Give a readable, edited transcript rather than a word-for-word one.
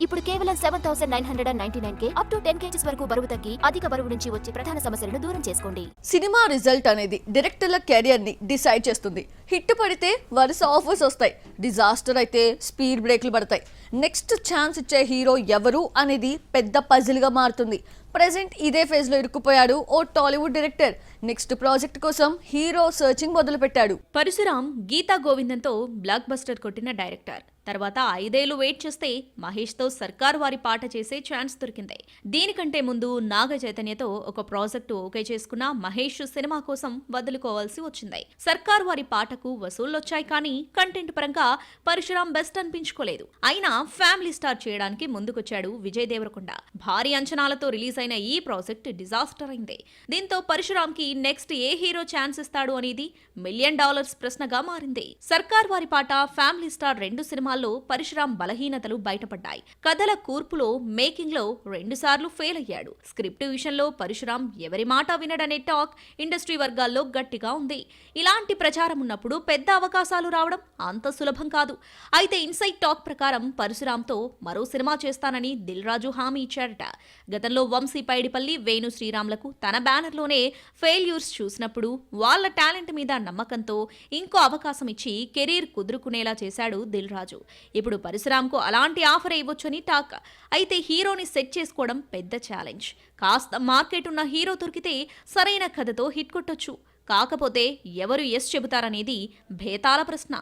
ఇప్పుడు కేవలం 7,999K up to 10 kgs వరకు బరువు తగ్గి అధిక బరువు నుంచి వచ్చే ప్రధాన సమస్యలను దూరం చేసుకోండి. సినిమా రిజల్ట్ అనేది డైరెక్టర్ల కెరియర్ ని డిసైడ్ చేస్తుంది. హిట్ పడితే వరుస ఆఫర్స్ వస్తాయి, డిజాస్టర్ అయితే స్పీడ్ బ్రేక్లు పడతాయి. నెక్స్ట్ ఛాన్స్ ఇచ్చే హీరో ఎవరు అనేది పెద్ద పజిల్ గా మారుతుంది. ప్రెజెంట్ ఇదే ఫేజ్ లో ఇరుక్కుపోయాడు ఓ టాలీవుడ్ డైరెక్టర్. నెక్స్ట్ ప్రాజెక్ట్ కోసం హీరో సర్చింగ్ మొదలు పెట్టాడు. పరశురామ్ గీతా గోవిందంతో బ్లాక్ బస్టర్ కొట్టిన డైరెక్టర్. తర్వాత 5 ఏళ్లు వెయిట్ చేస్తే మహేష్తో సర్కార్ వారి పాట చేసే ఛాన్స్ దొరికింది. దీనికంటే ముందు నాగ చైతన్యతో ఒక ప్రాజెక్టు ఓకే చేసుకున్న మహేష్ సినిమా కోసం వదులుకోవాల్సి వచ్చింది. సర్కార్ వారి పాటకు వసూళ్లొచ్చాయి, కానీ కంటెంట్ పరంగా పరశురామ్ బెస్ట్ అనిపించుకోలేదు. అయినా ఫ్యామిలీ స్టార్ చేయడానికి ముందుకొచ్చాడు విజయ్ దేవరకొండ. భారీ అంచనాలతో రిలీజ్ అయిన ఈ ప్రాజెక్ట్ డిజాస్టర్ అయింది. దీంతో పరశురామ్ కి నెక్స్ట్ ఏ హీరో ఛాన్స్ ఇస్తాడు అనేది $1 మిలియన్ ప్రశ్నగా మారింది. సర్కార్ వారి పాట, ఫ్యామిలీ స్టార్ 2 సినిమాలు పరశురామ్ బలహీనతలు బయటపడ్డాయి. కథల కూర్పులో, మేకింగ్ లో 2 సార్లు ఫెయిల్ అయ్యాడు. స్క్రిప్ట్ విషయంలో పరశురామ్ ఎవరి మాట వినడనే టాక్ ఇండస్ట్రీ వర్గాల్లో గట్టిగా ఉంది. ఇలాంటి ప్రచారం ఉన్నప్పుడు పెద్ద అవకాశాలు రావడం అంత సులభం కాదు. అయితే ఇన్సైడ్ టాక్ ప్రకారం పరశురామ్తో మరో సినిమా చేస్తానని దిల్ రాజు హామీ ఇచ్చాడట. గతంలో వంశీ పైడిపల్లి, వేణు శ్రీరామ్లకు తన బ్యానర్లోనే ఫెయిల్యూర్స్ చూసినప్పుడు వాళ్ళ టాలెంట్ మీద నమ్మకంతో ఇంకో అవకాశం ఇచ్చి కెరీర్ కుదురుకునేలా చేశాడు దిల్ రాజు. ఇప్పుడు పరశురామ్కు అలాంటి ఆఫర్ ఇవ్వొచ్చని టాక్. అయితే హీరోని సెట్ చేసుకోవడం పెద్ద ఛాలెంజ్. కాస్త మార్కెట్ ఉన్న హీరో దొరికితే సరైన కథతో హిట్ కొట్టొచ్చు. కాకపోతే ఎవరు ఎస్ చెబుతారనేది భేతాల ప్రశ్న.